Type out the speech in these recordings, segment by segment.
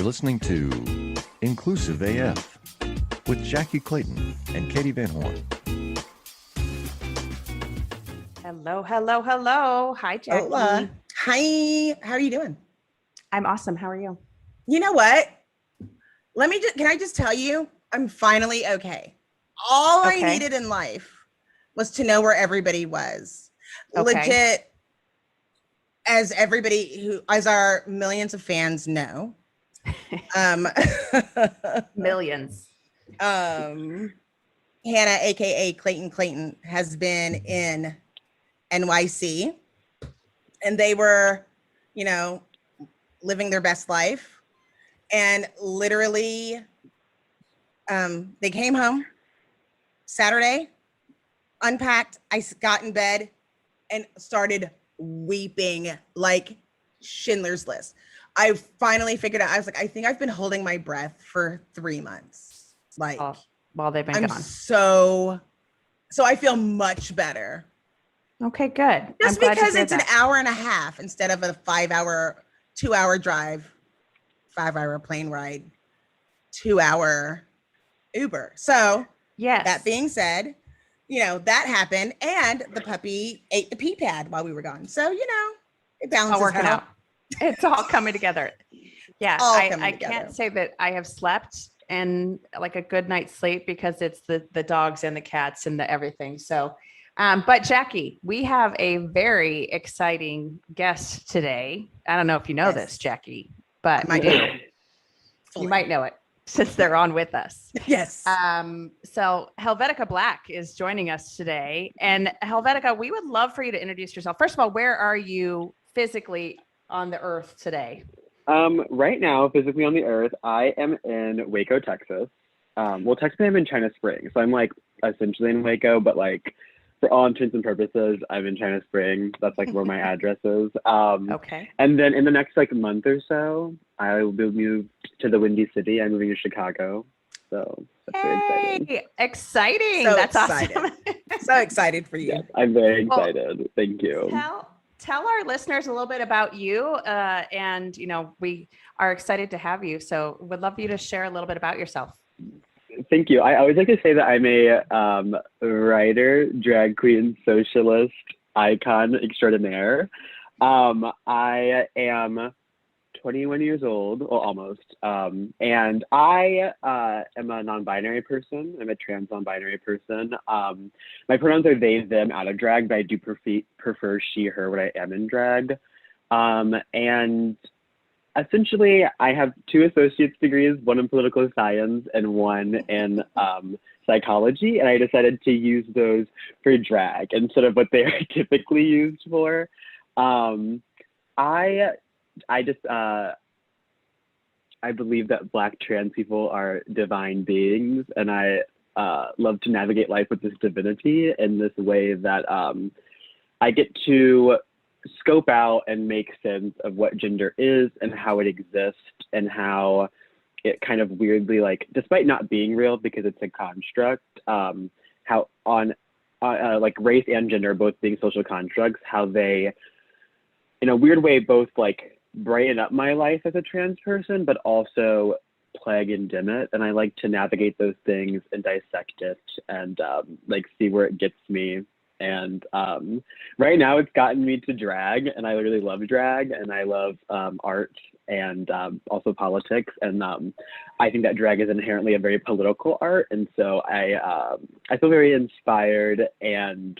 You're listening to Inclusive AF with Jackye Clayton and Katie Van Horn. Hello, hello, hello. Hi, Jackye. Hola. Hi. How are you doing? I'm awesome. How are you? You know what? Can I just tell you, I'm finally okay. All I needed in life was to know where everybody was. Okay. Legit, as our millions of fans know. Millions. Hannah, aka Clayton, has been in NYC, and they were, living their best life. And literally, they came home Saturday, unpacked. I got in bed and started weeping like Schindler's List. I finally figured out, I was like, I think I've been holding my breath for 3 months. Like, while they've been gone. So I feel much better. Okay, good. Just because it's an hour and a half instead of a 2-hour drive, 5-hour plane ride, 2-hour Uber. So yes. That being said, that happened, and the puppy ate the pee pad while we were gone. So, it balances all working out. It's all coming together. Yeah, I can't say that I have slept and like a good night's sleep because it's the dogs and the cats and the everything. So, but Jackye, we have a very exciting guest today. I don't know if you know this, Jackye, but I do. You might know it since they're on with us. Yes. So Helvetikah Blak is joining us today. And Helvetikah, we would love for you to introduce yourself. First of all, where are you physically on the earth today? Right now, physically on the earth, I am in Waco, Texas. Technically I'm in China Springs. So I'm like essentially in Waco, but like for all intents and purposes, I'm in China Springs. That's like where my address is. Okay. And then in the next like month or so, I will be moved to the Windy City. I'm moving to Chicago. So that's very exciting. Exciting. So That's excited. awesome. So excited for you. Yes, I'm very excited. Thank you. Tell our listeners a little bit about you. And, we are excited to have you. So would love you to share a little bit about yourself. Thank you. I always like to say that I'm a writer, drag queen, socialist, icon extraordinaire. I am 21 years old, or almost, and I am a non-binary person. I'm a trans non-binary person. My pronouns are they, them, out of drag, but I do prefer she, her when I am in drag. And essentially, I have 2 associate's degrees, one in political science and one in psychology, and I decided to use those for drag instead of what they are typically used for. I believe that Black trans people are divine beings, and I love to navigate life with this divinity in this way that I get to scope out and make sense of what gender is and how it exists and how it kind of weirdly, like, despite not being real because it's a construct, how like race and gender both being social constructs, how they, in a weird way, both like brighten up my life as a trans person, but also plague and dim it. And I like to navigate those things and dissect it and like see where it gets me. And right now it's gotten me to drag, and I really love drag, and I love art and also politics. And I think that drag is inherently a very political art. And so I feel very inspired and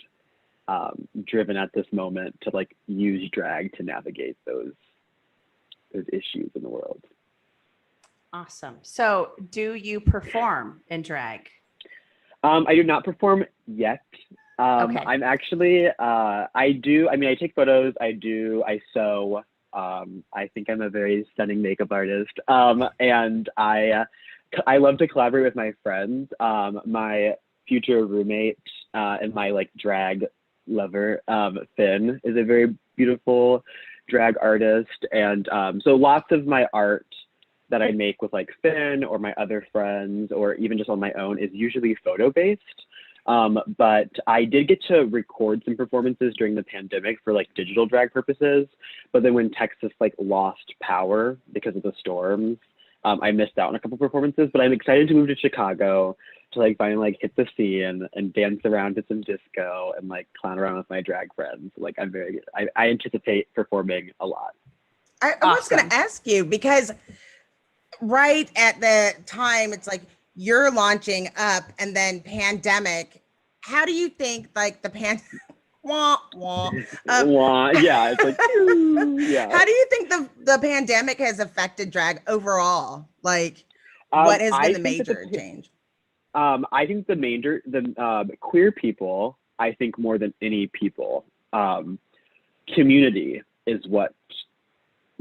driven at this moment to like use drag to navigate those issues in the world. Awesome. So do you perform in drag? I do not perform yet. Okay. I'm actually, I take photos, I sew, I think I'm a very stunning makeup artist. And I love to collaborate with my friends. My future roommate, and my like drag lover, Finn, is a very beautiful drag artist. And so lots of my art that I make with like Finn or my other friends, or even just on my own, is usually photo based. But I did get to record some performances during the pandemic for like digital drag purposes. But then when Texas like lost power because of the storms, I missed out on a couple performances, but I'm excited to move to Chicago to like finally like hit the scene and dance around to some disco and like clown around with my drag friends. Like I anticipate performing a lot. I was going to ask you, because right at the time, it's like you're launching up and then pandemic. How do you think like the wah, wah, yeah, it's like, yeah. How do you think the pandemic has affected drag overall? Like, what has been the major change? I think the queer people, I think more than any people, community is what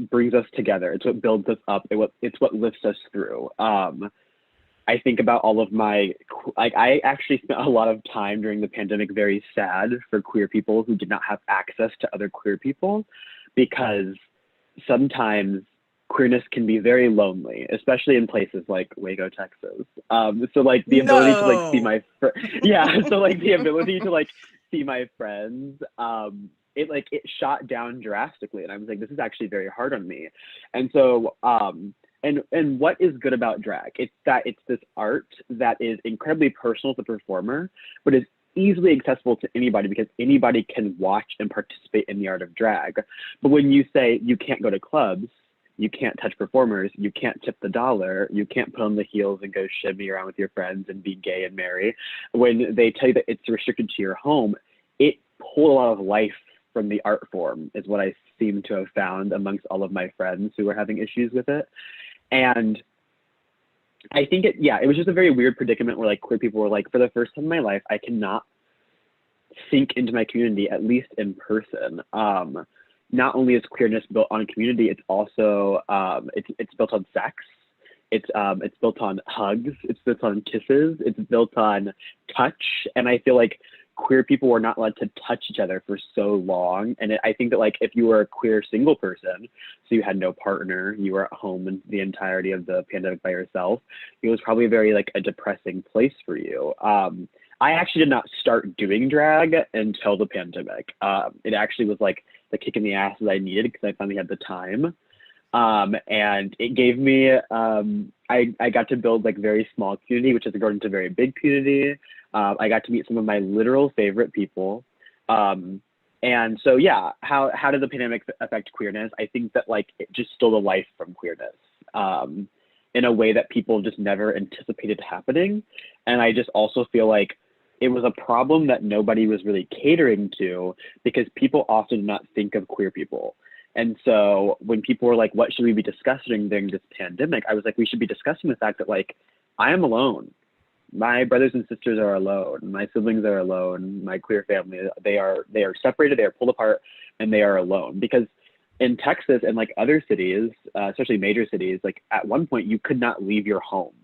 brings us together. It's what builds us up. It's what lifts us through. I think about all of I actually spent a lot of time during the pandemic very sad for queer people who did not have access to other queer people, because sometimes queerness can be very lonely, especially in places like Waco, Texas. So like the ability to like see my so like the ability to like see my friends, it shot down drastically, and I was like, this is actually very hard on me. And so and what is good about drag? It's that it's this art that is incredibly personal to the performer, but is easily accessible to anybody because anybody can watch and participate in the art of drag. But when you say you can't go to clubs, you can't touch performers, you can't tip the dollar, you can't put on the heels and go shimmy around with your friends and be gay and merry, when they tell you that it's restricted to your home, it pulled a lot of life from the art form, is what I seem to have found amongst all of my friends who were having issues with it. And I think it was just a very weird predicament where like queer people were like, for the first time in my life, I cannot sink into my community, at least in person. Not only is queerness built on community, it's also it's built on sex. It's built on hugs. It's built on kisses. It's built on touch. And I feel like queer people were not allowed to touch each other for so long. And I think that like if you were a queer single person, so you had no partner, you were at home in the entirety of the pandemic by yourself, it was probably very like a depressing place for you. I actually did not start doing drag until the pandemic. It actually was like the kick in the ass that I needed because I finally had the time. And it gave me, I got to build like very small community, which has grown into very big community. I got to meet some of my literal favorite people. And so, yeah, how did the pandemic affect queerness? I think that like it just stole the life from queerness in a way that people just never anticipated happening. And I just also feel like it was a problem that nobody was really catering to because people often do not think of queer people. And so when people were like, what should we be discussing during this pandemic? I was like, we should be discussing the fact that like, I am alone. My brothers and sisters are alone. My siblings are alone. My queer family, they are separated, they are pulled apart, and they are alone. Because in Texas and like other cities, especially major cities, like at one point you could not leave your home.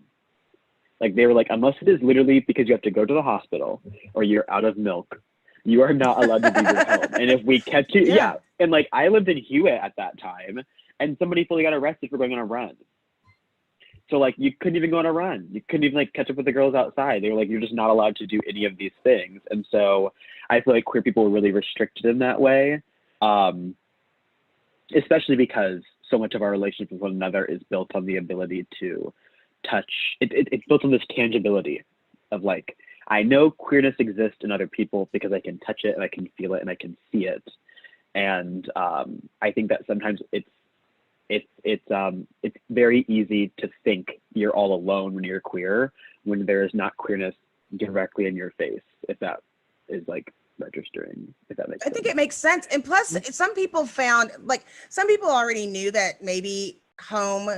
Like they were like, unless it is literally because you have to go to the hospital or you're out of milk, you are not allowed to leave your home. And if we catch you, And like I lived in Hewitt at that time, and somebody fully got arrested for going on a run. So like you couldn't even go on a run. You couldn't even like catch up with the girls outside. They were like, you're just not allowed to do any of these things. And so I feel like queer people were really restricted in that way, especially because so much of our relationship with one another is built on the ability to touch. It's built on this tangibility of like, I know queerness exists in other people because I can touch it and I can feel it and I can see it. And I think that sometimes it's very easy to think you're all alone when you're queer, when there is not queerness directly in your face, if that is like registering, if that makes sense. I think it makes sense. And plus some people already knew that maybe home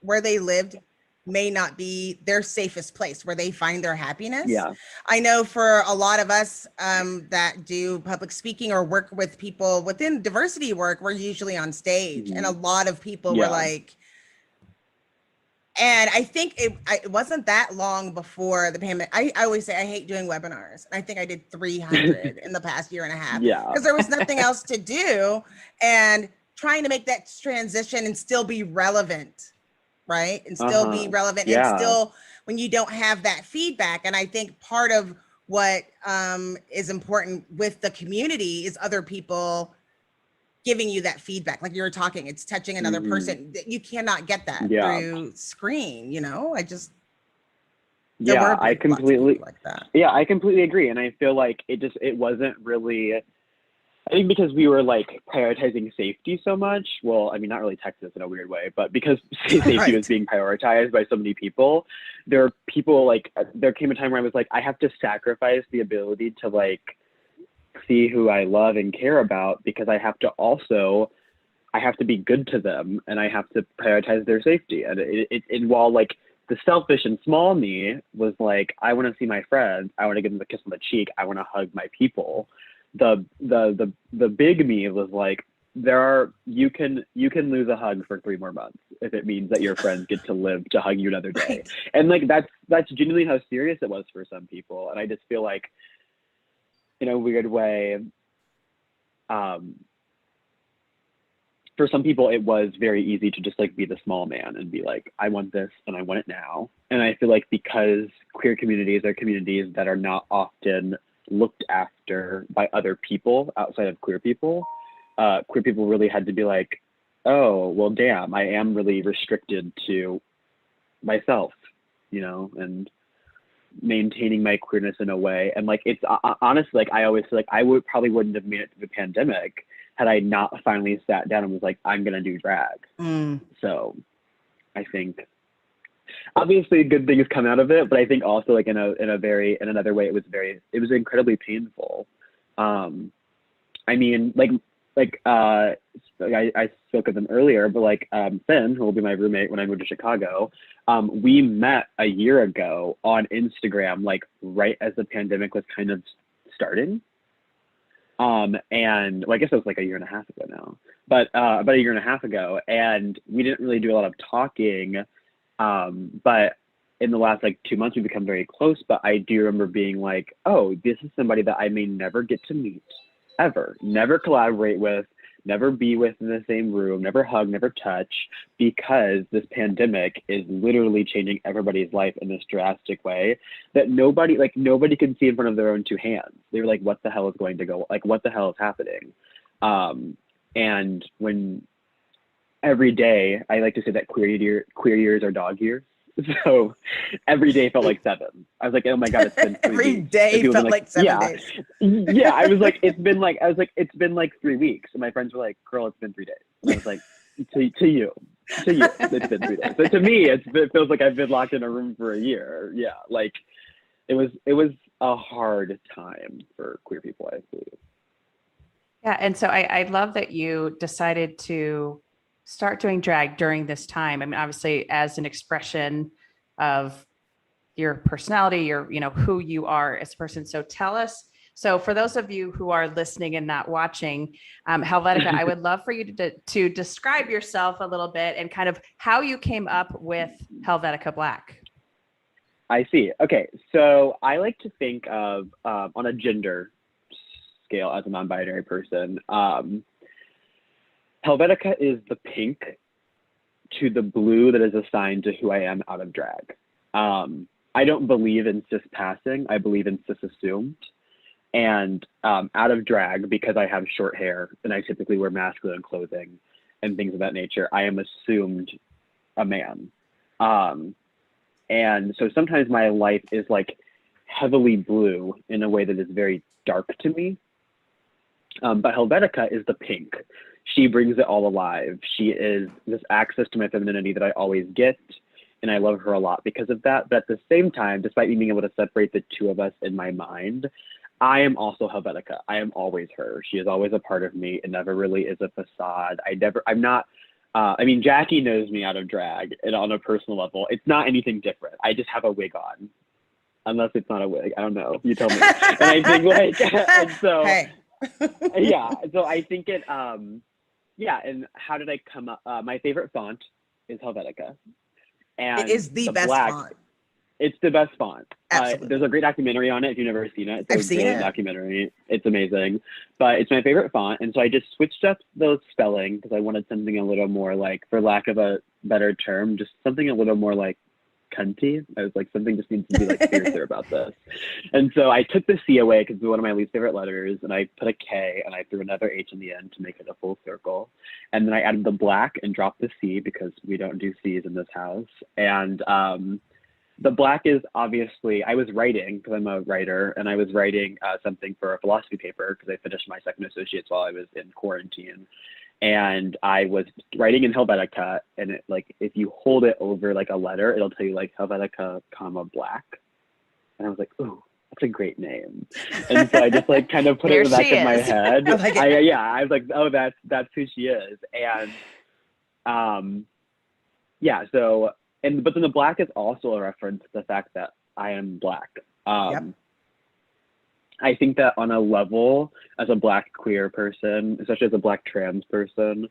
where they lived may not be their safest place where they find their happiness. Yeah. I know for a lot of us that do public speaking or work with people within diversity work, we're usually on stage. And a lot of people were like, and I think it wasn't that long before the pandemic. I always say I hate doing webinars. I think I did 300 in the past year and a half because there was nothing else to do, and trying to make that transition and still be relevant. Right. And still be relevant and still when you don't have that feedback. And I think part of what is important with the community is other people giving you that feedback. Like you're talking, it's touching another person. You cannot get that through screen, you know? I completely like that. Yeah, I completely agree. And I feel like it wasn't really, I think because we were like prioritizing safety so much. Well, I mean, not really Texas in a weird way, but because safety was being prioritized by so many people, there came a time where I was like, I have to sacrifice the ability to like see who I love and care about, because I have to be good to them, and I have to prioritize their safety. And while like the selfish and small me was like, I want to see my friends, I want to give them a kiss on the cheek, I want to hug my people. The big me was like, you can lose a hug for 3 more months if it means that your friends get to live to hug you another day. Right. And like that's genuinely how serious it was for some people. And I just feel like, in a weird way, for some people, it was very easy to just like be the small man and be like, I want this and I want it now. And I feel like because queer communities are communities that are not often looked after by other people outside of queer people really had to be like, oh, well, damn, I am really restricted to myself, you know, and maintaining my queerness in a way. And like, it's honestly, like, I always feel like I wouldn't have made it through the pandemic had I not finally sat down and was like, I'm going to do drag. So I think obviously good things come out of it, but I think also like in another way, it was incredibly painful. I mean, I spoke of them earlier, but like Finn, who will be my roommate when I moved to Chicago, we met a year ago on Instagram, like right as the pandemic was kind of starting. And well, I guess it was like a year and a half ago now, but about a year and a half ago, and we didn't really do a lot of talking. But in the last like 2 months, we've become very close. But I do remember being like, oh, this is somebody that I may never get to meet, ever, never collaborate with, never be with in the same room, never hug, never touch, because this pandemic is literally changing everybody's life in this drastic way that nobody can see in front of their own 2 hands. They were like, what the hell is going to go? Like, what the hell is happening? And when every day, I like to say that queer years are dog years. So every day felt like 7. I was like, oh my God, it's been 3 every weeks. day felt like 7 days. Yeah, I was like, it's been like 3 weeks. And my friends were like, girl, it's been 3 days. And I was like, to you, it's been 3 days. But to me, it feels like I've been locked in a room for a year. Yeah, like it was a hard time for queer people, I believe. Yeah, and so I love that you decided to start doing drag during this time. I mean, obviously as an expression of your personality, who you are as a person. So tell us, so for those of you who are listening and not watching, Helvetikah, I would love for you to describe yourself a little bit and kind of how you came up with Helvetikah Blak. I see. Okay. So I like to think of, on a gender scale as a non-binary person, Helvetikah is the pink to the blue that is assigned to who I am out of drag. I don't believe in cis passing. I believe in cis assumed. And out of drag, because I have short hair and I typically wear masculine clothing and things of that nature, I am assumed a man. And so sometimes my life is like heavily blue in a way that is very dark to me. But Helvetikah is the pink. She brings it all alive. She is this access to my femininity that I always get, and I love her a lot because of that. But at the same time, despite me being able to separate the 2 of us in my mind, I am also Helvetikah. I am always her. She is always a part of me. It never really is a facade. I mean, Jackye knows me out of drag and on a personal level. It's not anything different. I just have a wig on. Unless it's not a wig. I don't know. You tell me. And I think like, and so, Hey. Yeah. So I think it, yeah. And how did I come up? My favorite font is Helvetikah. And it is the best black font. It's the best font. Absolutely. There's a great documentary on it if you've never seen it. I've seen it. Documentary. It's amazing. But it's my favorite font. And so I just switched up the spelling because I wanted something a little more like, for lack of a better term, just something a little more like cunty. I was like, something just needs to be like fiercer about this. And so I took the C away because it was one of my least favorite letters, and I put a K and I threw another H in the end to make it a full circle. And then I added the black and dropped the C because we don't do C's in this house. And the black is obviously, I was writing because I'm a writer, and I was writing something for a philosophy paper because I finished my second associates while I was in quarantine. And I was writing in Helvetikah, and it, like, if you hold it over like a letter, it'll tell you like Helvetikah, Blak. And I was like, ooh, that's a great name. And so I just like kind of put it in the back of my head. I was like, oh, that's who she is. And so, but then the black is also a reference to the fact that I am Black. I think that on a level, as a Black queer person, especially as a Black trans person,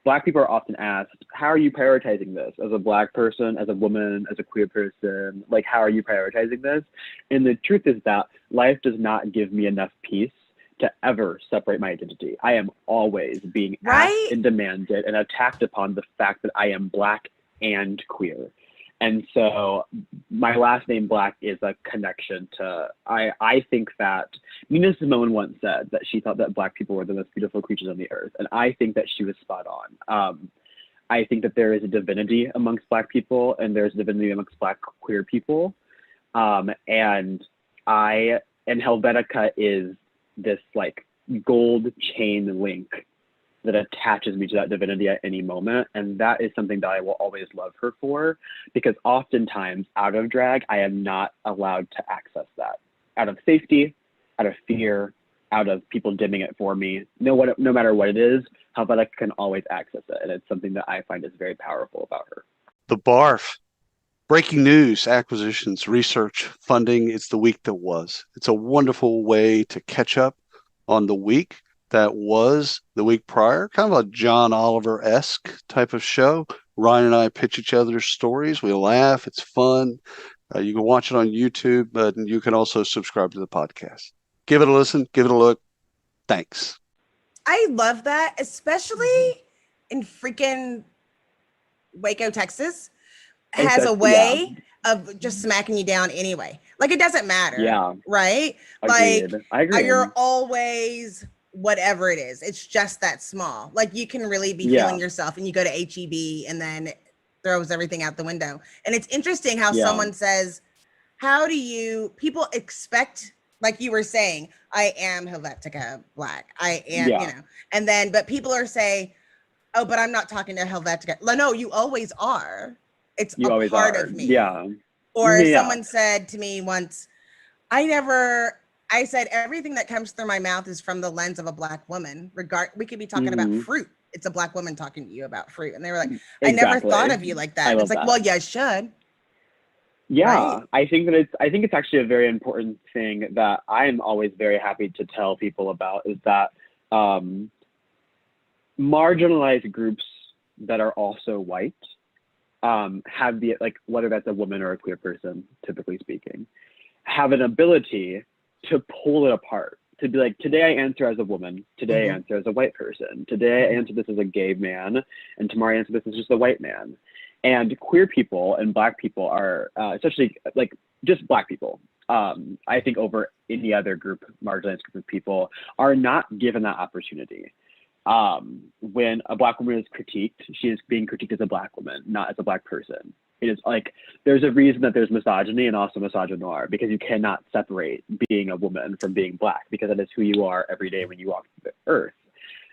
Black people are often asked, how are you prioritizing this? As a Black person, as a woman, as a queer person, like, how are you prioritizing this? And the truth is that life does not give me enough peace to ever separate my identity. I am always being asked and demanded and attacked upon the fact that I am Black and queer. And so my last name Black is a connection to, I think that Nina Simone once said that she thought that Black people were the most beautiful creatures on the earth. And I think that she was spot on. I think that there is a divinity amongst Black people, and there's a divinity amongst Black queer people. And Helvetikah is this like gold chain link that attaches me to that divinity at any moment. And that is something that I will always love her for, because oftentimes out of drag, I am not allowed to access that. Out of safety, out of fear, out of people dimming it for me. No matter what it is, Helvetikah can always access it. And it's something that I find is very powerful about her. The BARF. Breaking news, acquisitions, research, funding. It's the week that was. It's a wonderful way to catch up on the week that was the week prior, kind of a John Oliver-esque type of show. Ryan and I pitch each other's stories. We laugh. It's fun. You can watch it on YouTube, but you can also subscribe to the podcast. Give it a listen. Give it a look. Thanks. I love that, especially in freaking Waco, Texas, has a way of just smacking you down anyway. Like, it doesn't matter. Yeah. Right? Agreed. Like, I agree. You're always whatever it is. It's just that small. Like, you can really be feeling yourself, and you go to HEB and then throws everything out the window. And it's interesting how someone says, how do people expect, like you were saying, I am Helvetikah Blak. I am, and then, but people are saying, oh, but I'm not talking to Helvetikah. No, you always are. It's a part of me. Yeah. Or someone said to me once, I said, everything that comes through my mouth is from the lens of a Black woman. We could be talking about fruit. It's a Black woman talking to you about fruit. And they were like, I never thought of you like that. It's like, well, yeah, I should. Yeah, right? I think it's actually a very important thing that I am always very happy to tell people about, is that marginalized groups that are also white have the, like, whether that's a woman or a queer person, typically speaking, have an ability to pull it apart, to be like, today I answer as a woman, today I answer as a white person, today I answer this as a gay man, and tomorrow I answer this as just a white man. And queer people and Black people are, especially like just Black people, I think over any other group, marginalized group of people, are not given that opportunity. When a Black woman is critiqued, she is being critiqued as a Black woman, not as a Black person. It is like, there's a reason that there's misogyny and also misogynoir, because you cannot separate being a woman from being Black, because that is who you are every day when you walk the earth.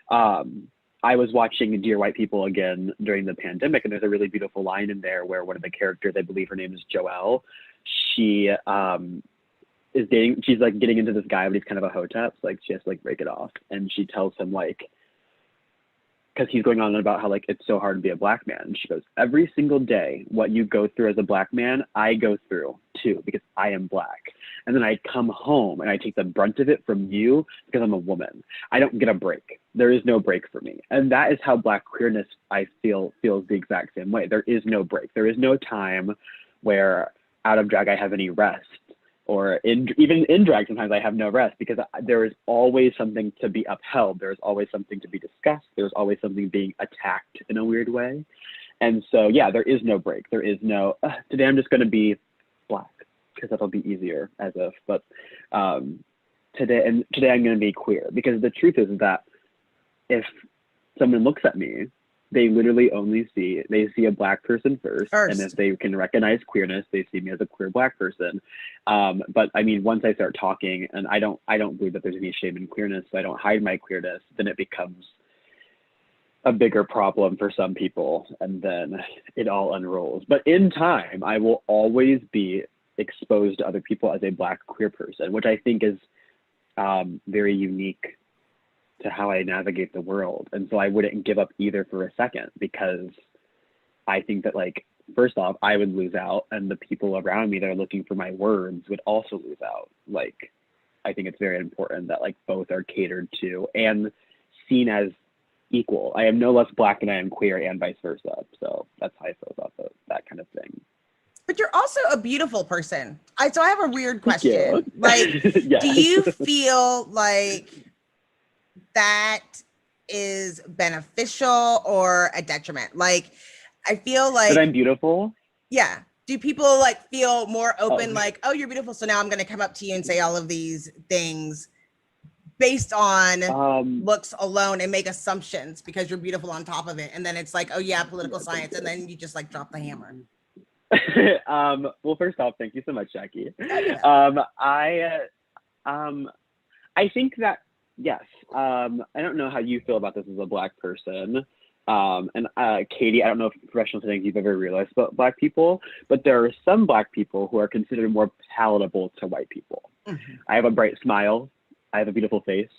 I was watching Dear White People again during the pandemic, and there's a really beautiful line in there where one of the characters, I believe her name is Joelle, she she's like getting into this guy, but he's kind of a hotep, so like she has to like break it off. And she tells him, like, because he's going on about how like it's so hard to be a Black man. And she goes, every single day, what you go through as a Black man, I go through too, because I am Black. And then I come home and I take the brunt of it from you because I'm a woman. I don't get a break. There is no break for me. And that is how Black queerness, I feel, feels the exact same way. There is no break. There is no time where out of drag I have any rest. Or even in drag, sometimes I have no rest, because there is always something to be upheld. There's always something to be discussed. There's always something being attacked in a weird way. And so, yeah, there is no break. There is no, today I'm just going to be Black because that'll be easier as if, but today I'm going to be queer, because the truth is that if someone looks at me, they literally only see a Black person first. And if they can recognize queerness, they see me as a queer Black person. But I mean, once I start talking, and I don't believe that there's any shame in queerness, so I don't hide my queerness, then it becomes a bigger problem for some people, and then it all unrolls. But in time, I will always be exposed to other people as a Black queer person, which I think is very unique to how I navigate the world. And so I wouldn't give up either for a second, because I think that, like, first off, I would lose out, and the people around me that are looking for my words would also lose out. Like, I think it's very important that, like, both are catered to and seen as equal. I am no less Black than I am queer, and vice versa. So that's how I feel about that kind of thing. But you're also a beautiful person. So I have a weird question. Like, Yeah. Do you feel like that is beneficial or a detriment? Like, I feel like that I'm beautiful. Yeah. Do people like feel more open, like, oh, you're beautiful, so now I'm going to come up to you and say all of these things based on looks alone and make assumptions because you're beautiful on top of it, and then it's like, oh yeah, political science, and then you just like drop the hammer? Well, first off, thank you so much, Jackie. I think that, yes. I don't know how you feel about this as a Black person. And Katie, I don't know if professional things you've ever realized about Black people, but there are some Black people who are considered more palatable to white people. Mm-hmm. I have a bright smile. I have a beautiful face.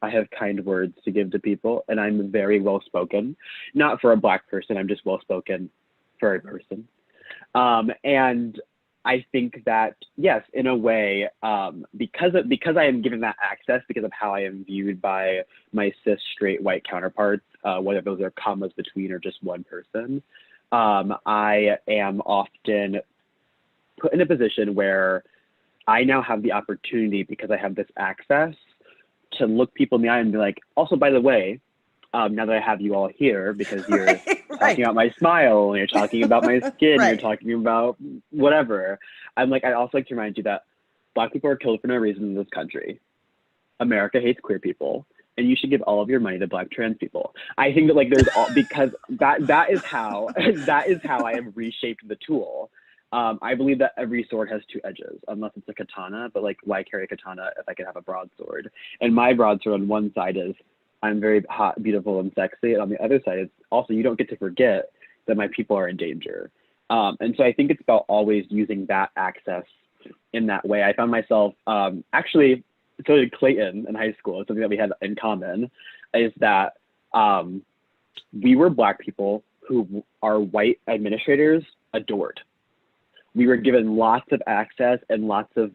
I have kind words to give to people, and I'm very well-spoken. Not for a Black person, I'm just well-spoken for a person. And I think that, yes, in a way, because I am given that access, because of how I am viewed by my cis straight white counterparts, whether those are commas between or just one person, I am often put in a position where I now have the opportunity, because I have this access, to look people in the eye and be like, also, by the way, now that I have you all here, because you're talking about my smile, and you're talking about my skin, you're talking about whatever. I'm like, I'd also like to remind you that Black people are killed for no reason in this country. America hates queer people, and you should give all of your money to Black trans people. I think that, like, there's all, because that is how I have reshaped the tool. I believe that every sword has two edges, unless it's a katana, but like, why carry a katana if I could have a broadsword? And my broadsword on one side is, I'm very hot, beautiful, and sexy. And on the other side, it's also, you don't get to forget that my people are in danger. And so I think it's about always using that access in that way. I found myself, actually, so did Clayton in high school. Something that we had in common is that we were Black people who our white administrators adored. We were given lots of access and lots of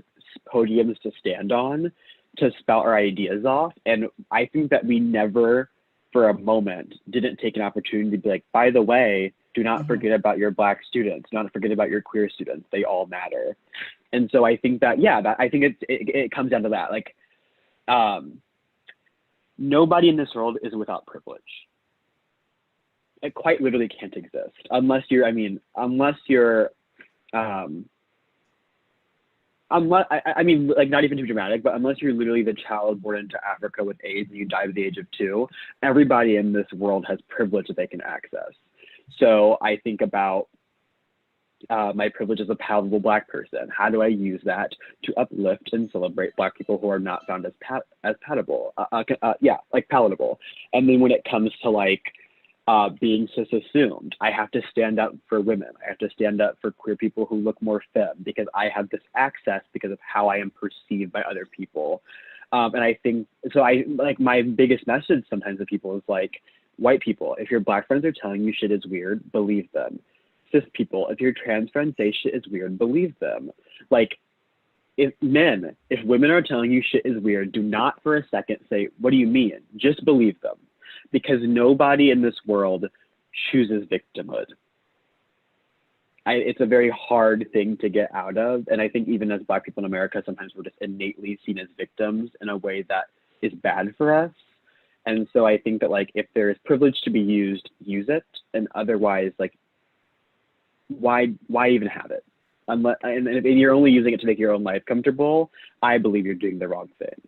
podiums to stand on to spout our ideas off. And I think that we never, for a moment, didn't take an opportunity to be like, by the way, do not forget about your Black students. Do not forget about your queer students. They all matter. And so I think that, I think it comes down to that. Like, nobody in this world is without privilege. It quite literally can't exist unless you're like, not even too dramatic, but unless you're literally the child born into Africa with AIDS and you die at the age of 2, everybody in this world has privilege that they can access. So I think about my privilege as a palatable Black person. How do I use that to uplift and celebrate Black people who are not found as palatable? Palatable. And then when it comes to, like, being cis assumed, I have to stand up for women. I have to stand up for queer people who look more femme, because I have this access because of how I am perceived by other people. And I think, so my biggest message sometimes to people is like, white people, if your Black friends are telling you shit is weird, believe them. Cis people, if your trans friends say shit is weird, believe them. Like, if women are telling you shit is weird, do not for a second say, what do you mean? Just believe them. Because nobody in this world chooses victimhood. It's a very hard thing to get out of. And I think even as Black people in America, sometimes we're just innately seen as victims in a way that is bad for us. And so I think that, like, if there is privilege to be used, use it. And otherwise, like, why even have it? Unless, and if you're only using it to make your own life comfortable, I believe you're doing the wrong thing.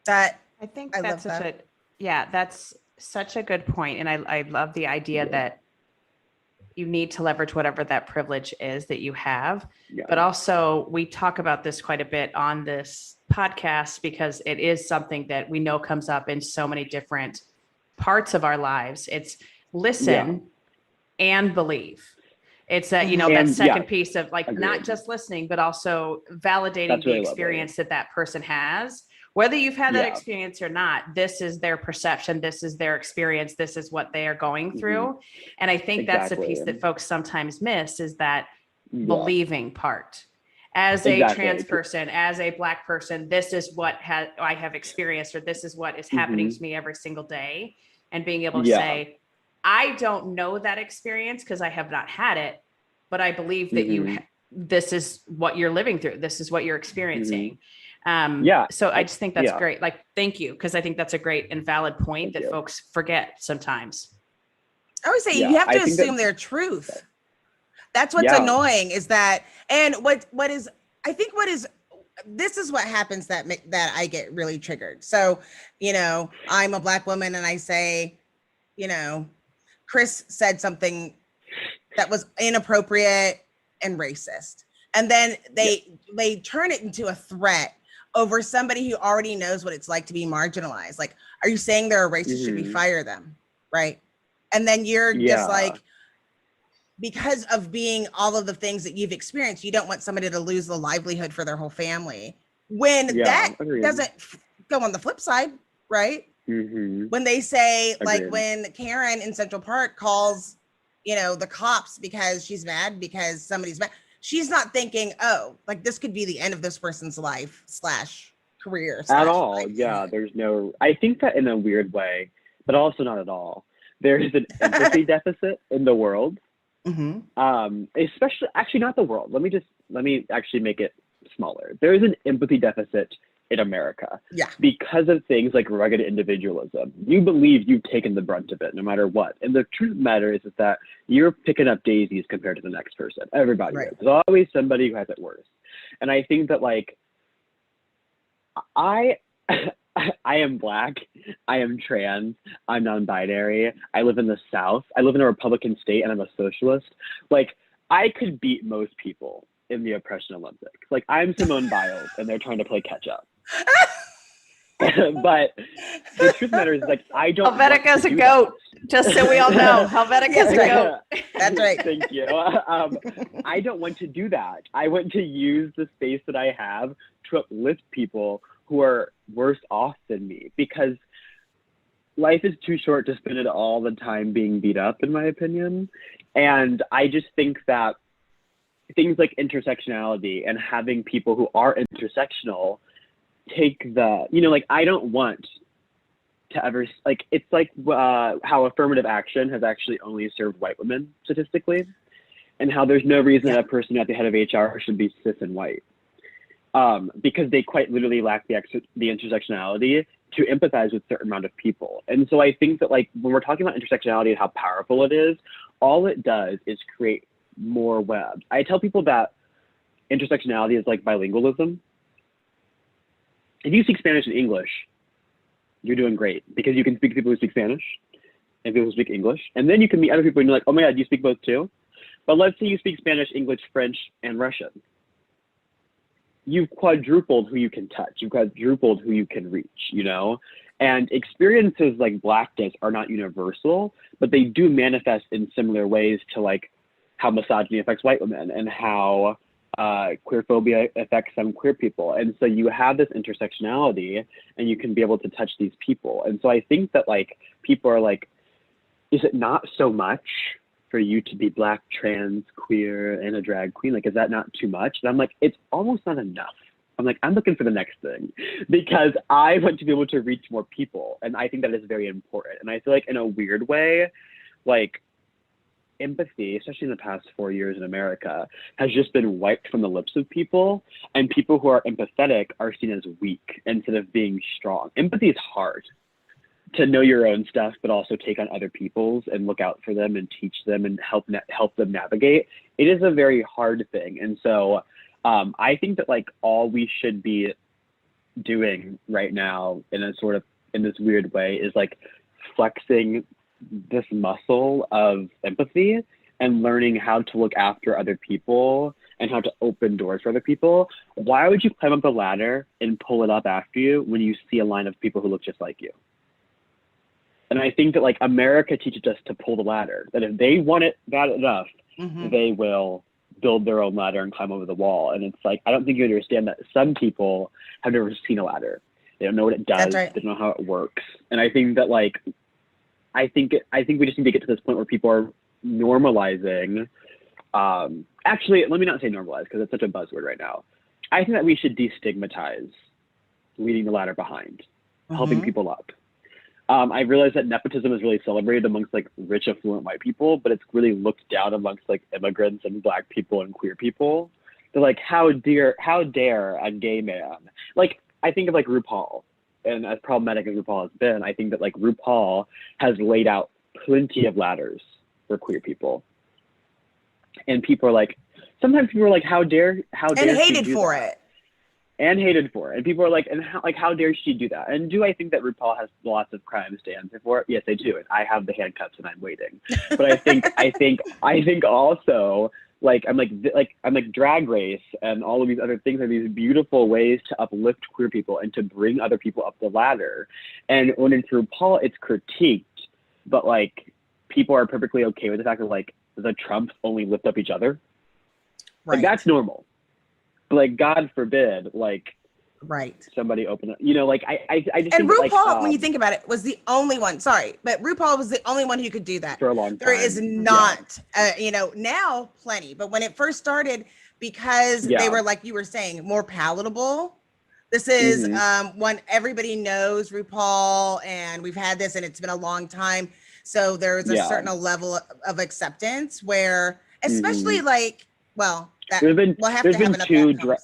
I think that's that's such a good point. And I love the idea that you need to leverage whatever that privilege is that you have. Yeah. But also we talk about this quite a bit on this podcast because it is something that we know comes up in so many different parts of our lives. It's listen and believe. It's that, that second piece of like, not just listening, but also validating the experience that person has. Whether you've had that experience or not, this is their perception. This is their experience. This is what they are going through. And I think that's the piece that folks sometimes miss is that believing part. As a trans person, as a Black person, this is what I have experienced, or this is what is happening to me every single day. And being able to say, I don't know that experience because I have not had it, but I believe that this is what you're living through. This is what you're experiencing. So I just think that's great. Like, thank you. Cause I think that's a great and valid point that folks forget sometimes. I always say you have to assume their truth. That's what's annoying is that, and this is what happens that I get really triggered. So, I'm a Black woman and I say, Chris said something that was inappropriate and racist. And then they turn it into a threat over somebody who already knows what it's like to be marginalized. Like, are you saying they're a racist? Should we fire them? Right. And then you're just like, because of being all of the things that you've experienced, you don't want somebody to lose the livelihood for their whole family. When that doesn't go on the flip side, right? When they say, like when Karen in Central Park calls, the cops because she's mad because somebody's mad. She's not thinking, oh, like this could be the end of this person's life / career. At all. Yeah. I think that in a weird way, but also not at all. There's an empathy deficit in the world. Especially, actually not the world. Let me actually make it smaller. There is an empathy deficit in America. Yeah. Because of things like rugged individualism. You believe you've taken the brunt of it no matter what. And the truth of the matter is that you're picking up daisies compared to the next person. Everybody is. There's always somebody who has it worse. And I think that like I am Black, I am trans, I'm non-binary, I live in the South, I live in a Republican state and I'm a socialist. Like I could beat most people in the oppression Olympics. Like I'm Simone Biles and they're trying to play catch up. But the truth of the matter is like I don't Helvetika's a goat, just so we all know. Helvetika's a goat. That's right. Thank you. I don't want to do that. I want to use the space that I have to uplift people who are worse off than me, because life is too short to spend it all the time being beat up, in my opinion. And I just think that things like intersectionality and having people who are intersectional take like I don't want to ever, like, it's like how affirmative action has actually only served white women statistically, and how there's no reason that a person at the head of HR should be cis and white. Because they quite literally lack the intersectionality to empathize with a certain amount of people. And so I think that like when we're talking about intersectionality and how powerful it is, all it does is create more webs. I tell people that intersectionality is like bilingualism. If you speak Spanish and English, you're doing great because you can speak to people who speak Spanish and people who speak English. And then you can meet other people and you're like, oh my God, you speak both too? But let's say you speak Spanish, English, French, and Russian. You've quadrupled who you can touch. You've quadrupled who you can reach, And experiences like Blackness are not universal, but they do manifest in similar ways to like how misogyny affects white women and how queerphobia affects some queer people. And so you have this intersectionality and you can be able to touch these people. And so I think that like people are like, is it not so much for you to be Black, trans, queer, and a drag queen? Like, is that not too much? And I'm like, it's almost not enough. I'm like, I'm looking for the next thing because I want to be able to reach more people. And I think that is very important. And I feel like in a weird way, like empathy, especially in the past 4 years in America, has just been wiped from the lips of people. And people who are empathetic are seen as weak instead of being strong. Empathy is hard. to know your own stuff, but also take on other people's and look out for them and teach them and help them navigate. It is a very hard thing. And so I think that like all we should be doing right now in this weird way is like flexing this muscle of empathy and learning how to look after other people and how to open doors for other people. Why would you climb up the ladder and pull it up after you when you see a line of people who look just like you? And I think that like America teaches us to pull the ladder, that if they want it bad enough, they will build their own ladder and climb over the wall. And it's like, I don't think you understand that some people have never seen a ladder. They don't know what it does. That's right. They don't know how it works. And I think that like, I think we just need to get to this point where people are normalizing. Actually, let me not say normalize because it's such a buzzword right now. I think that we should destigmatize leading the ladder behind, helping people up. I realize that nepotism is really celebrated amongst like rich, affluent white people, but it's really looked down amongst like immigrants and Black people and queer people. They're like, how dare a gay man? Like, I think of like RuPaul, and as problematic as RuPaul has been, I think that like RuPaul has laid out plenty of ladders for queer people. And people are like, sometimes people are like, how dare and hated for it. And hated for it. And people are like, and how dare she do that? And do I think that RuPaul has lots of crimes to answer for? Yes, I do. And I have the handcuffs and I'm waiting. But I think also like I'm like Drag Race and all of these other things are these beautiful ways to uplift queer people and to bring other people up the ladder. And when it's RuPaul, it's critiqued, but like people are perfectly okay with the fact that like the Trumps only lift up each other. Like that's normal. But like, God forbid, like, somebody open up, you know, like I just and think RuPaul, like, when you think about it, was the only one. Sorry, but RuPaul was the only one who could do that for a long time. There is not, you know, now plenty, but when it first started, because they were like you were saying, more palatable. This is one everybody knows RuPaul, and we've had this, and it's been a long time. So there's a certain level of acceptance where, especially like, well. There's been two drag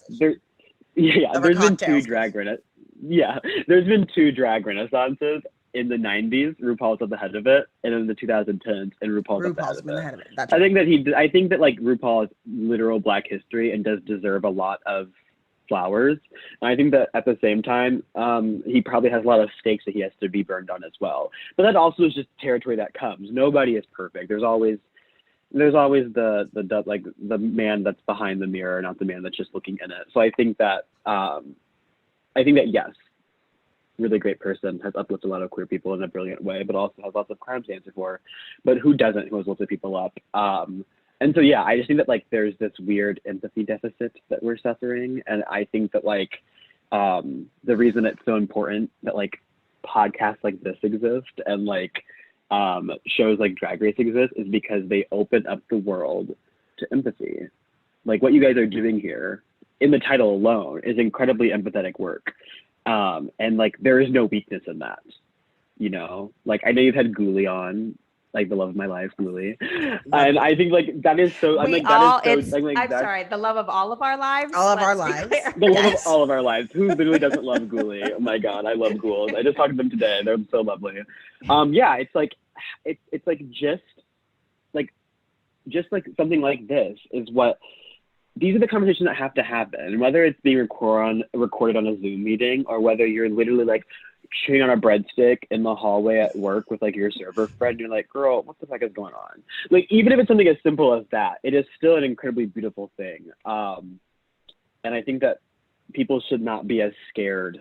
renaissances in the 90s. RuPaul's at the head of it, and in the 2010s, and RuPaul's at the head of it. I think that like RuPaul is literal Black history and does deserve a lot of flowers. And I think that at the same time, he probably has a lot of stakes that he has to be burned on as well. But that also is just territory that comes. Nobody is perfect. There's always the man that's behind the mirror, not the man that's just looking in it. So I think that yes, really great person, has uplifted a lot of queer people in a brilliant way, but also has lots of crimes to answer for. But who doesn't? Who has lifted people up? And so yeah, I just think that like there's this weird empathy deficit that we're suffering, and I think that like the reason it's so important that like podcasts like this exist and like shows like Drag Race exist is because they open up the world to empathy. Like what you guys are doing here in the title alone is incredibly empathetic work. And like there is no weakness in that, you know? Like I know you've had Ghoulie on, like the love of my life, Ghoulie. And I think like that is so, I'm sorry, the love of all of our lives. All of our lives. The love of all of our lives. Who literally doesn't love Ghoulie? Oh my God, I love ghouls. I just talked to them today. They're so lovely. Yeah, it's like just like something like this is what, these are the conversations that have to happen. And whether it's being recorded on a Zoom meeting, or whether you're literally like chewing on a breadstick in the hallway at work with like your server friend, you're like, girl, what the fuck is going on? Like, even if it's something as simple as that, it is still an incredibly beautiful thing. And I think that people should not be as scared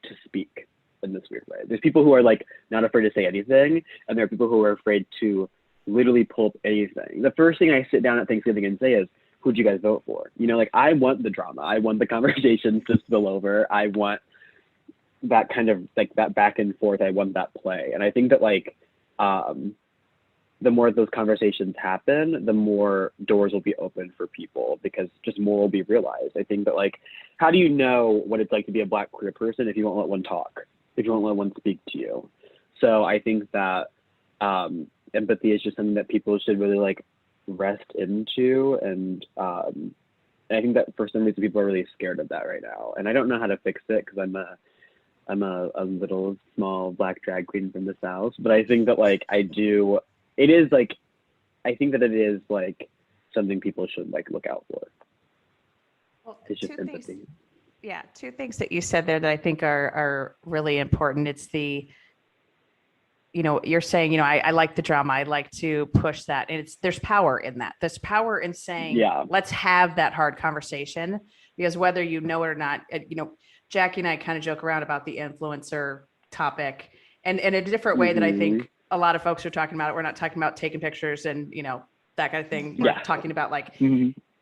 to speak in this weird way. There's people who are like not afraid to say anything, and there are people who are afraid to literally pull up anything. The first thing I sit down at Thanksgiving and say is, who'd you guys vote for? You know, like I want the drama. I want the conversations to spill over. I want that kind of like that back and forth. I want that play. And I think that like the more those conversations happen, the more doors will be open for people, because just more will be realized. I think that like, how do you know what it's like to be a Black queer person if you won't let one talk, if you won't let one speak to you? So I think that empathy is just something that people should really like rest into. And I think that for some reason people are really scared of that right now. And I don't know how to fix it because I'm a I'm a little small Black drag queen from the South, but I think that like I think that it is like something people should like look out for. Well, It's just empathy. two things that you said there that I think are really important. It's you're saying, I like the drama. I like to push that. And there's power in that. There's power in saying, let's have that hard conversation, because whether you know it or not, Jackye and I kind of joke around about the influencer topic, and in a different way that I think a lot of folks are talking about it. We're not talking about taking pictures and, that kind of thing. We're talking about like,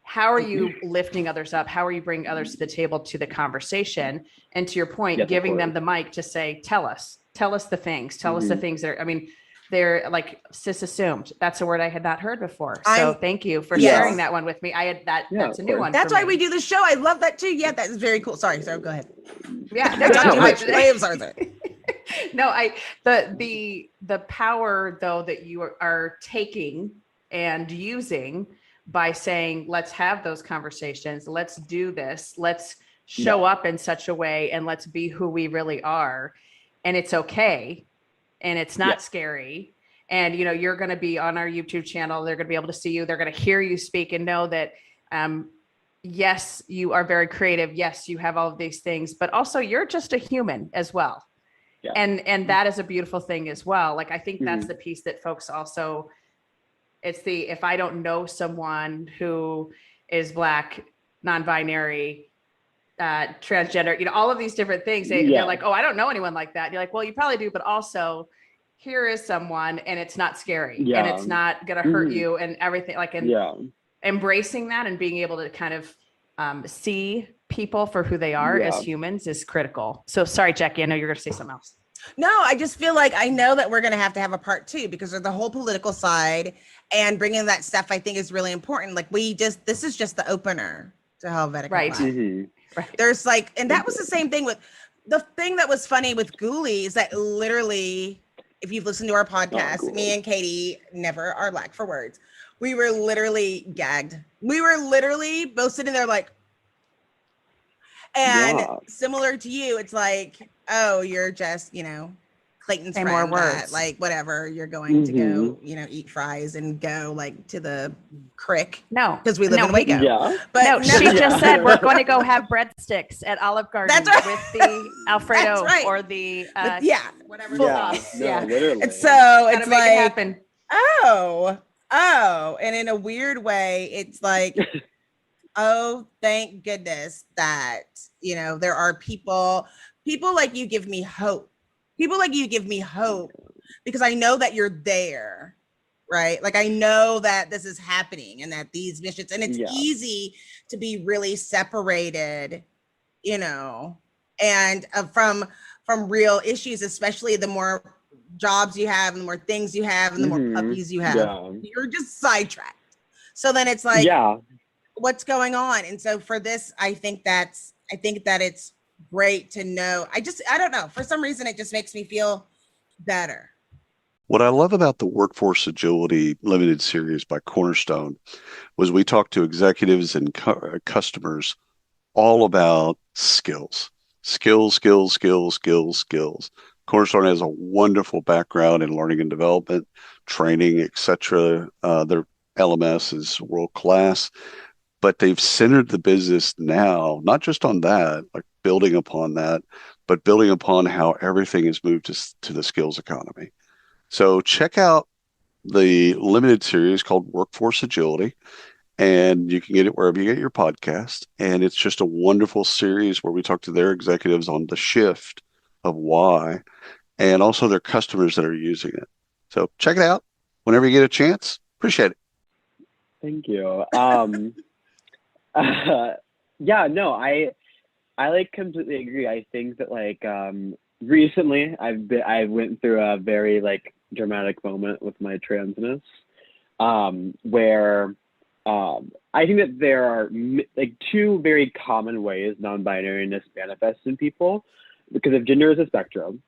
how are you lifting others up? How are you bringing others to the table, to the conversation? And to your point, giving them the mic to say, tell us the things, tell us the things that are, they're like sis assumed. That's a word I had not heard before. So thank you for sharing that one with me. I had that's a new one. That's why we do the show. I love that too. Yeah, that is very cool. Sorry, go ahead. Yeah, the power though that you are taking and using by saying, let's have those conversations, let's do this, let's show up in such a way, and let's be who we really are. And it's okay. And it's not scary. And, you're going to be on our YouTube channel. They're going to be able to see you. They're going to hear you speak and know that, yes, you are very creative. Yes, you have all of these things, but also you're just a human as well. Yeah. And that is a beautiful thing as well. Like, I think that's the piece that folks also, if I don't know someone who is Black, non-binary, transgender, all of these different things, they're like, oh, I don't know anyone like that. You're like, well, you probably do, but also here is someone, and it's not scary and it's not going to hurt you and everything, like, embracing that and being able to kind of see people for who they are as humans is critical. So sorry, Jackye, I know you're going to say something else. No, I just feel like I know that we're going to have a part 2, because there's the whole political side, and bringing that stuff I think is really important. Like, this is just the opener to Helvetikah Blak. Right. There's like, and that was the same thing with the thing that was funny with Ghoulie is that literally, if you've listened to our podcast, me and Katee never are lack for words. We were literally gagged. We were literally both sitting there like, and similar to you, it's like, oh, you're just, Clayton's friend, more words. Like whatever, you're going to go, eat fries and go like to the crick. No, because we live in Waco. Yeah. But she just said we're going to go have breadsticks at Olive Garden with the Alfredo or the whatever sauce. Literally. And so it's like, happen. Oh, and in a weird way, it's like, oh, thank goodness that there are people like you give me hope. People like you give me hope because I know that you're there, right? Like, I know that this is happening and that these missions, and it's easy to be really separated, and from real issues, especially the more jobs you have and the more things you have and the more puppies you have, you're just sidetracked. So then it's like, what's going on? And so for this, I think that it's great to know. I don't know. For some reason, it just makes me feel better. What I love about the Workforce Agility Limited Series by Cornerstone was we talked to executives and customers all about skills. Cornerstone has a wonderful background in learning and development, training, etc. Their LMS is world class, but they've centered the business now, not just on that, like building upon that, but building upon how everything is moved to the skills economy. So check out the limited series called Workforce Agility, and you can get it wherever you get your podcast. And it's just a wonderful series where we talk to their executives on the shift of why, and also their customers that are using it. So check it out whenever you get a chance. Appreciate it. Thank you. I like completely agree. I think that like recently I went through a very like dramatic moment with my transness, where I think that there are like two very common ways non-binariness manifests in people, because if gender is a spectrum,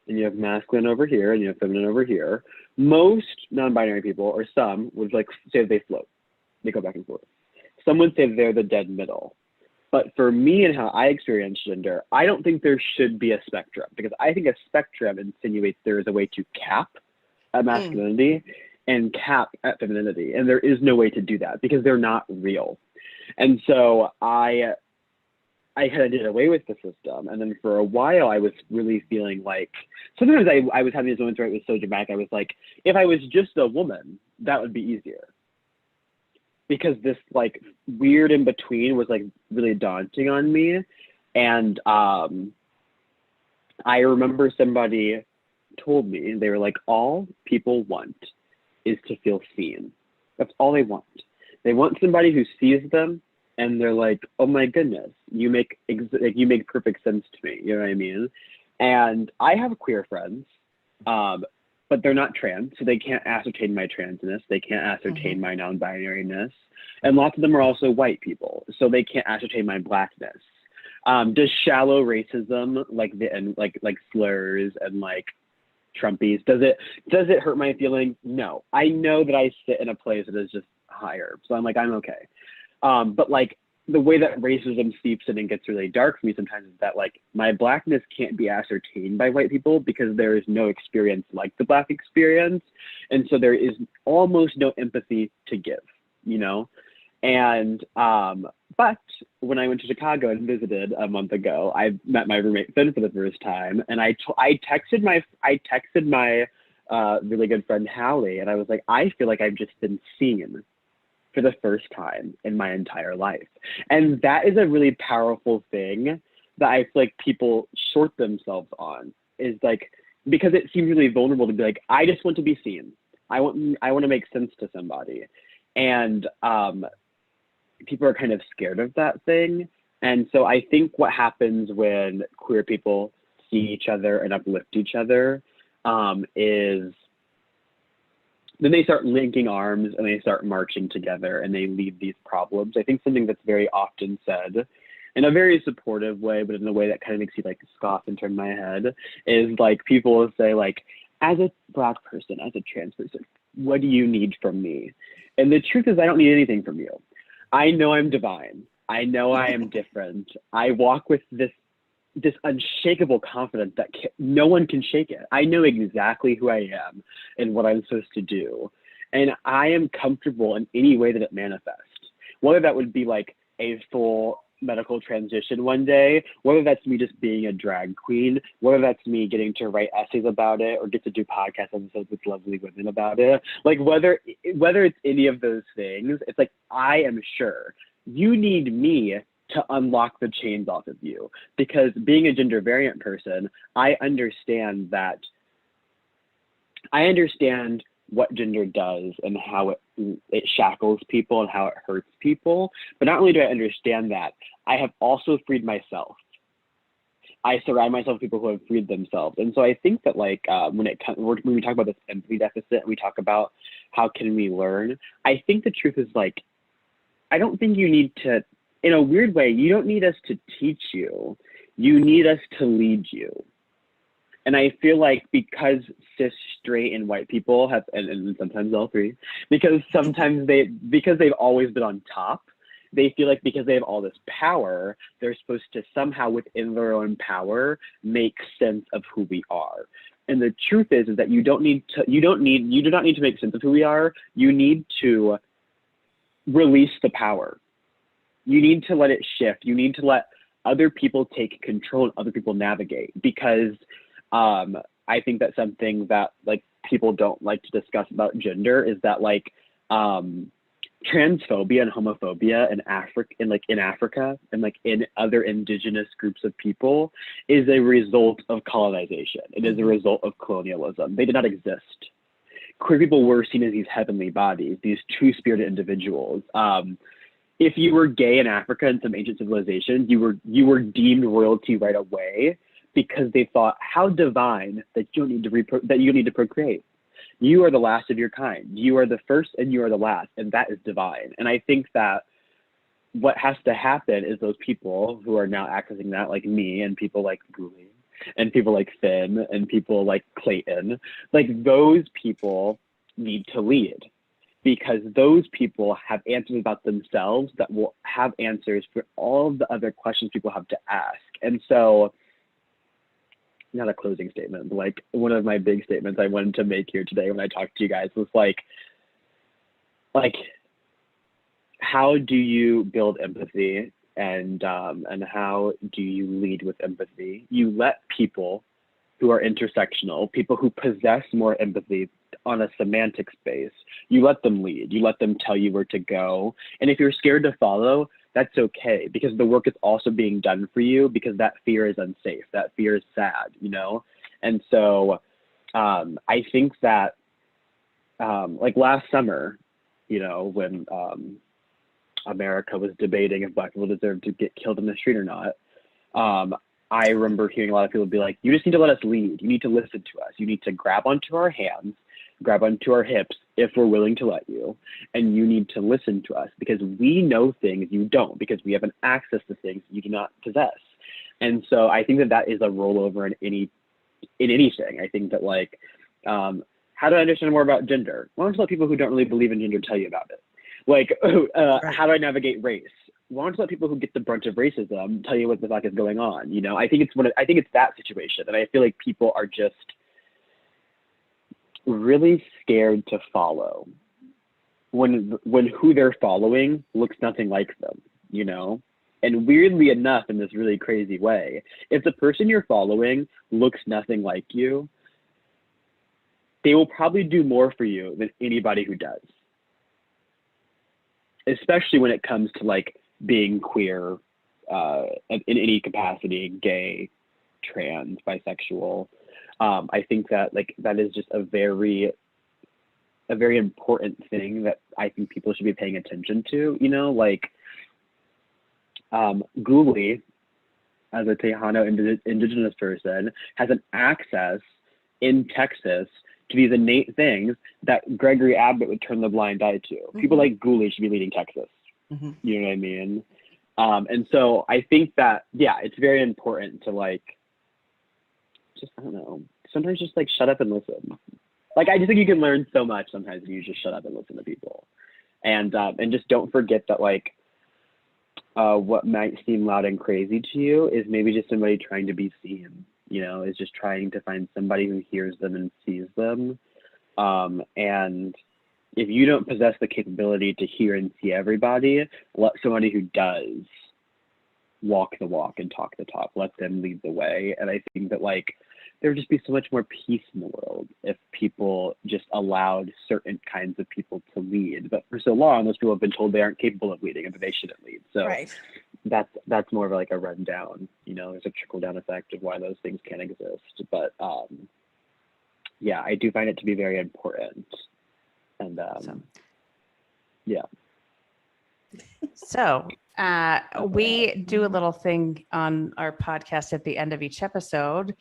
and you have masculine over here and you have feminine over here, most non-binary people, or some, would like say they float, they go back and forth. Some would say they're the dead middle. But for me and how I experience gender, I don't think there should be a spectrum, because I think a spectrum insinuates there is a way to cap at masculinity and cap at femininity. And there is no way to do that because they're not real. And so I kind of did away with the system. And then for a while, I was really feeling like, sometimes I was having these moments where it was so dramatic. I was like, if I was just a woman, that would be easier. Because this like weird in between was like really daunting on me. And I remember somebody told me, they were like, all people want is to feel seen. That's all they want. They want somebody who sees them and they're like, oh my goodness, you make perfect sense to me. You know what I mean? And I have queer friends, but they're not trans, so they can't ascertain my transness. They can't ascertain my non-binariness. And lots of them are also white people, so they can't ascertain my blackness. Does shallow racism, like slurs and like Trumpies, does it hurt my feelings? No. I know that I sit in a place that is just higher, so I'm like, I'm okay. But like the way that racism seeps in and gets really dark for me sometimes is that like my blackness can't be ascertained by white people because there is no experience like the Black experience. And so there is almost no empathy to give, you know? And, but when I went to Chicago and visited a month ago, I met my roommate Finn for the first time. And I texted my really good friend Hallie, and I was like, I feel like I've just been seen for the first time in my entire life. And that is a really powerful thing that I feel like people short themselves on, is like, because it seems really vulnerable to be like, I just want to be seen. I want to make sense to somebody. And people are kind of scared of that thing. And so I think what happens when queer people see each other and uplift each other is then they start linking arms and they start marching together and they leave these problems. I think something that's very often said in a very supportive way, but in a way that kind of makes you like scoff and turn my head, is like people will say like, as a Black person, as a trans person, what do you need from me? And the truth is I don't need anything from you. I know I'm divine. I know I am different. I walk with this unshakable confidence that no one can shake it. I know exactly who I am and what I'm supposed to do. And I am comfortable in any way that it manifests. Whether that would be like a full medical transition one day, whether that's me just being a drag queen, whether that's me getting to write essays about it or get to do podcast episodes with lovely women about it. Like whether it's any of those things, it's like, I am sure you need me to unlock the chains off of you, because being a gender variant person, I understand what gender does and how it shackles people and how it hurts people. But not only do I understand that, I have also freed myself. I surround myself with people who have freed themselves. And so I think that like when we talk about this empathy deficit and we talk about how can we learn, I think the truth is like, I don't think you need to, in a weird way, you don't need us to teach you. You need us to lead you. And I feel like because cis, straight, and white people have, and sometimes all three, because they've always been on top, they feel like because they have all this power, they're supposed to somehow within their own power make sense of who we are. And the truth is that you do not need to make sense of who we are. You need to release the power. You need to let it shift. You need to let other people take control and other people navigate, because I think that's something that like people don't like to discuss about gender, is that like transphobia and homophobia in Africa and like in other indigenous groups of people is a result of colonization. It is a result of colonialism. They did not exist. Queer people were seen as these heavenly bodies, these two-spirited individuals. If you were gay in Africa in some ancient civilizations, you were deemed royalty right away, because they thought, how divine that you need to procreate. You are the last of your kind. You are the first and you are the last, and that is divine. And I think that what has to happen is those people who are now accessing that, like me and people like Julie and people like Finn and people like Clayton, like those people need to lead. because those people have answers about themselves that will have answers for all of the other questions people have to ask. And so, not a closing statement, but like one of my big statements I wanted to make here today when I talked to you guys was like, how do you build empathy, and how do you lead with empathy? You let people who are intersectional, people who possess more empathy on a semantic space, you let them lead. You let them tell you where to go. And if you're scared to follow, that's okay, because the work is also being done for you, because that fear is unsafe. That fear is sad, you know? And so I think that like last summer, you know, when America was debating if Black people deserved to get killed in the street or not, I remember hearing a lot of people be like, you just need to let us lead. You need to listen to us. You need to grab onto our hands, grab onto our hips if we're willing to let you. And you need to listen to us, because we know things you don't, because we have an access to things you do not possess. And so I think that that is a rollover in anything. I think that like, how do I understand more about gender? Why don't you let people who don't really believe in gender tell you about it? Like, how do I navigate race? Why don't you let people who get the brunt of racism tell you what the fuck is going on? You know, I think it's that situation. And I feel like people are just really scared to follow when who they're following looks nothing like them, you know? And weirdly enough, in this really crazy way, if the person you're following looks nothing like you, they will probably do more for you than anybody who does. Especially when it comes to like being queer in any capacity, gay, trans, bisexual. I think that like that is just a very important thing that I think people should be paying attention to. You know, like Guli, as a Tejano indigenous person, has an access in Texas to these innate things that Gregory Abbott would turn the blind eye to. Mm-hmm. People like Guli should be leading Texas. Mm-hmm. You know what I mean? And so I think that, yeah, it's very important to like, just, I don't know, sometimes just like shut up and listen. Like, I just think you can learn so much sometimes if you just shut up and listen to people. And just don't forget that like, what might seem loud and crazy to you is maybe just somebody trying to be seen, you know, is just trying to find somebody who hears them and sees them. And if you don't possess the capability to hear and see everybody, let somebody who does walk the walk and talk the talk, let them lead the way. And I think that like, there would just be so much more peace in the world if people just allowed certain kinds of people to lead. But for so long, those people have been told they aren't capable of leading and that they shouldn't lead. So right. That's more of like a rundown, you know, there's a trickle down effect of why those things can't exist. But yeah, I do find it to be very important. And yeah. So we do a little thing on our podcast at the end of each episode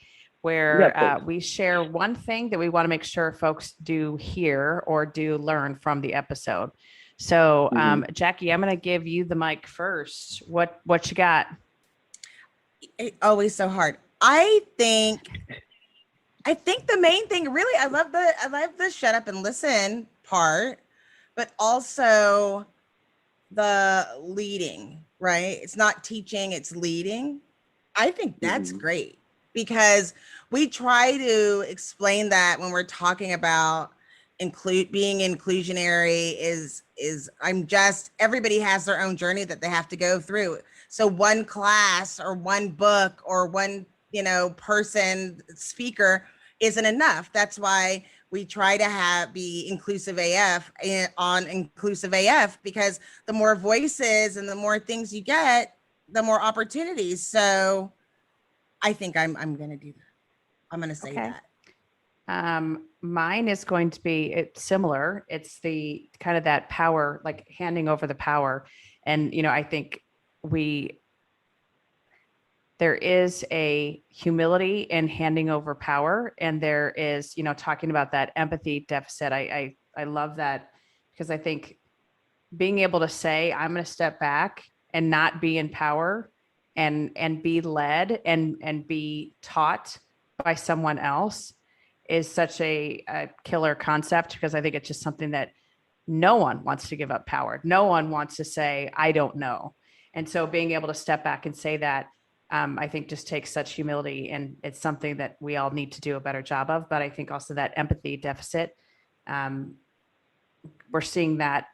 where we share one thing that we want to make sure folks do hear or do learn from the episode. So Jackye, I'm going to give you the mic first. What you got? It's always so hard. I think the main thing, really, I love the shut up and listen part, but also the leading, right? It's not teaching, it's leading. I think that's great, because we try to explain that when we're talking about being inclusionary is everybody has their own journey that they have to go through. So one class or one book or one, you know, person speaker isn't enough. That's why we try to be inclusive AF on inclusive AF, because the more voices and the more things you get, the more opportunities. So I think I'm going to do that. I'm going to say that. Mine is going to be similar. It's the kind of that power, like handing over the power. And, you know, I think there is a humility in handing over power, and there is, you know, talking about that empathy deficit. I love that, because I think being able to say, I'm going to step back and not be in power and be led and be taught by someone else is such a killer concept, because I think it's just something that no one wants to give up power. No one wants to say, I don't know. And so being able to step back and say that, I think just takes such humility, and it's something that we all need to do a better job of. But I think also that empathy deficit, we're seeing that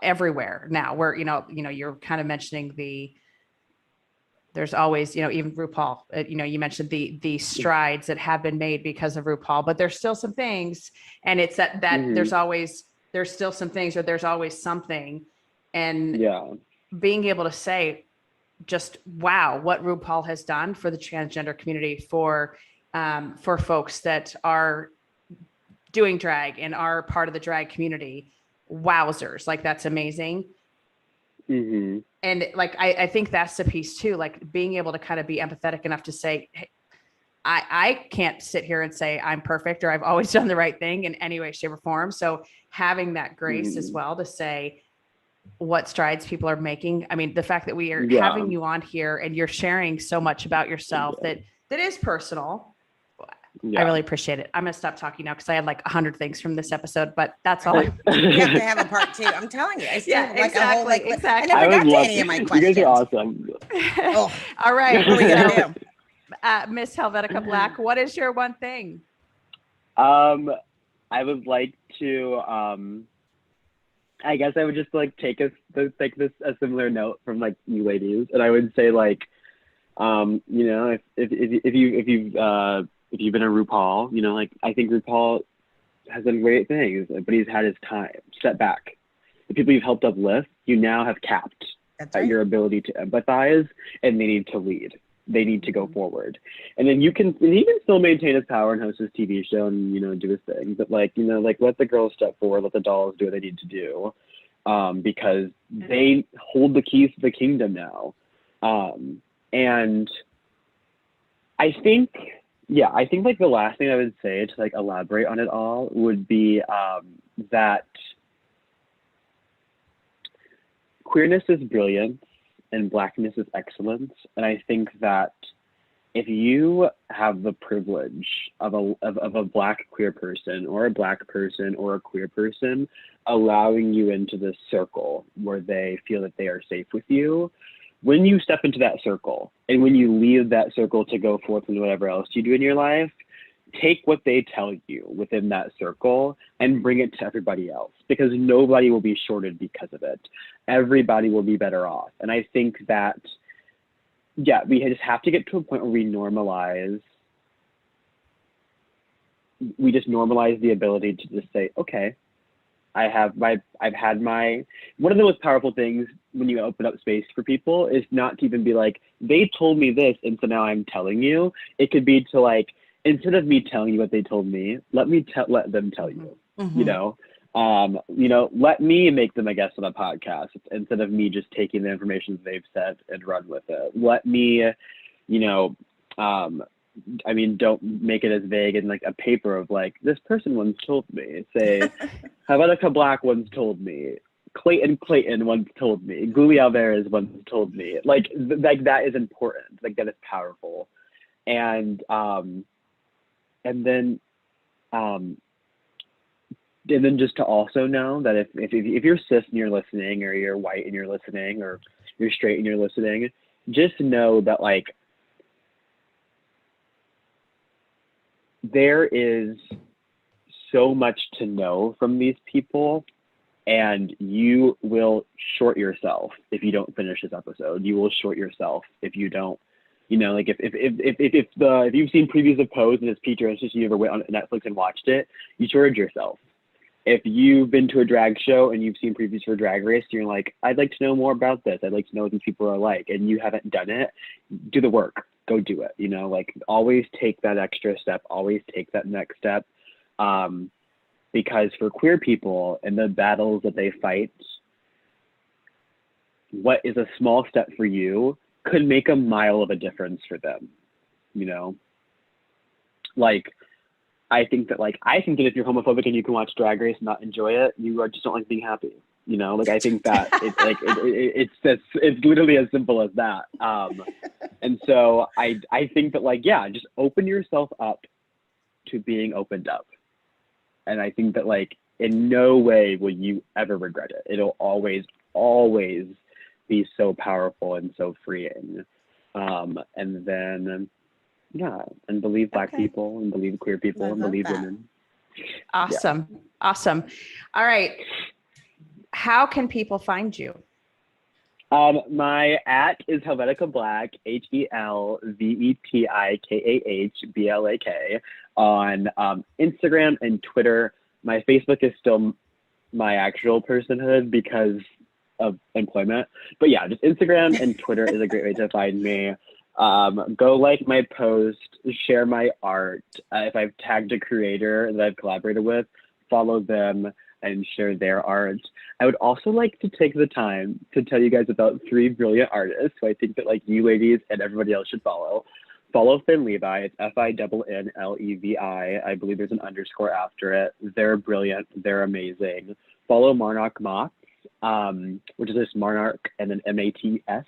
everywhere now, where, you're kind of mentioning there's always, even RuPaul, you mentioned the strides that have been made because of RuPaul, but there's still some things, and it's that there's still some things, or there's always something. And being able to say, just, wow, what RuPaul has done for the transgender community, for folks that are doing drag and are part of the drag community. Wowzers, like, that's amazing. Mm-hmm. And like, I think that's the piece too, like being able to kind of be empathetic enough to say, hey, I can't sit here and say I'm perfect or I've always done the right thing in any way, shape, or form. So having that grace as well to say what strides people are making. I mean, the fact that we are having you on here and you're sharing so much about yourself that is personal. I really appreciate it. I'm going to stop talking now because I had like 100 things from this episode, but that's all. We have to have a part 2. I'm telling you. I still exactly. I never got to any of my questions. You guys are awesome. All right. What are we going to do? Miss Helvetikah Blak, what is your one thing? I would like to, I guess I would just like take a similar note from like you ladies, and I would say like, if you've been a RuPaul, like, I think RuPaul has done great things, but he's had his time. Step back. The people you've helped uplift, you now have capped your ability to empathize, and they need to lead. They need to go forward. And then he can still maintain his power and host his TV show and, do his thing. But let the girls step forward, let the dolls do what they need to do, because they hold the keys to the kingdom now. And I think like the last thing I would say to like elaborate on it all would be that queerness is brilliance and Blackness is excellence. And I think that if you have the privilege of a Black queer person or a Black person or a queer person allowing you into this circle where they feel that they are safe with you, when you step into that circle and when you leave that circle to go forth into whatever else you do in your life, take what they tell you within that circle and bring it to everybody else, because nobody will be shorted because of it. Everybody will be better off. And I think that, we just have to get to a point where we normalize the ability to just say, okay, I've had my, one of the most powerful things when you open up space for people is not to even be like, they told me this, and so now I'm telling you. It could be to like, instead of me telling you what they told me, let them tell you, let me make them a guest on a podcast instead of me just taking the information that they've said and run with it. Let me, don't make it as vague in like a paper of like, this person once told me. Say, Helvetikah Blak once told me. Clayton once told me. Guli Alvarez once told me. Like that is important. Like that is powerful. And then just to also know that if you're cis and you're listening, or you're white and you're listening, or you're straight and you're listening, just know that like there is so much to know from these people, and you will short yourself if you don't finish this episode. You will short yourself if you don't, like if you've seen previews of Pose and it's piqued your interest, you ever went on Netflix and watched it, you shorted yourself. If you've been to a drag show and you've seen previews for Drag Race, you're like, I'd like to know more about this. I'd like to know what these people are like, and you haven't done it, do the work. Go do it. Like always take that extra step. Always take that next step. Because for queer people and the battles that they fight, what is a small step for you could make a mile of a difference for them. Like, I think that if you're homophobic and you can watch Drag Race and not enjoy it, you just don't like being happy. Like I think that it's literally as simple as that. And so I think that just open yourself up to being opened up. And I think that in no way will you ever regret it. It'll always, always be so powerful and so freeing. And then, yeah, and believe Black people and believe queer people and believe women. Awesome. Yeah. Awesome. All right. How can people find you? My @ is Helvetikah Blak, HELVETIKAH BLAK on Instagram and Twitter. My Facebook is still my actual personhood because of employment. But yeah, just Instagram and Twitter is a great way to find me. Go like my post, share my art. If I've tagged a creator that I've collaborated with, follow them and share their art. I would also like to take the time to tell you guys about 3 brilliant artists who I think that like you ladies and everybody else should follow. Follow Finn Levi. It's FINNLEVI. I believe there's an underscore after it. They're brilliant. They're amazing. Follow Marnock Mox, which is just Marnock and then MATS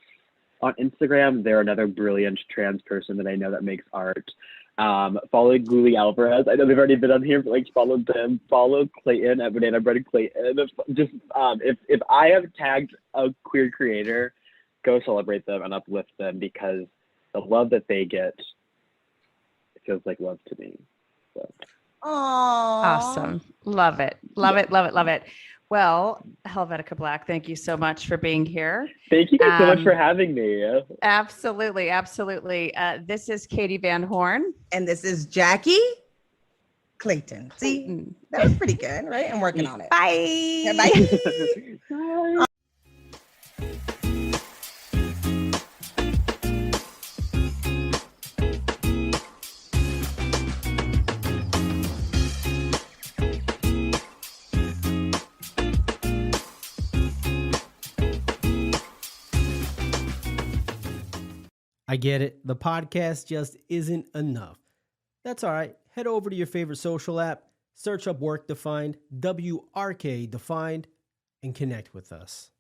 on Instagram. They're another brilliant trans person that I know that makes art. Follow Guli Alvarez. I know they've already been on here, but like follow them. Follow Clayton at Banana Bread Clayton. Just if I have tagged a queer creator, go celebrate them and uplift them because the love that they get, it feels like love to me. So. Awesome. Love it. Love it. Love it. Love it. Well, Helvetikah Blak, thank you so much for being here. Thank you guys so much for having me. Absolutely. Absolutely. This is Katie Van Horn. And this is Jackye Clayton. See, that was pretty good, right? I'm working on it. Bye. Yeah, bye. Bye. I get it. The podcast just isn't enough. That's all right. Head over to your favorite social app, search up Work Defined, WRK Defined, and connect with us.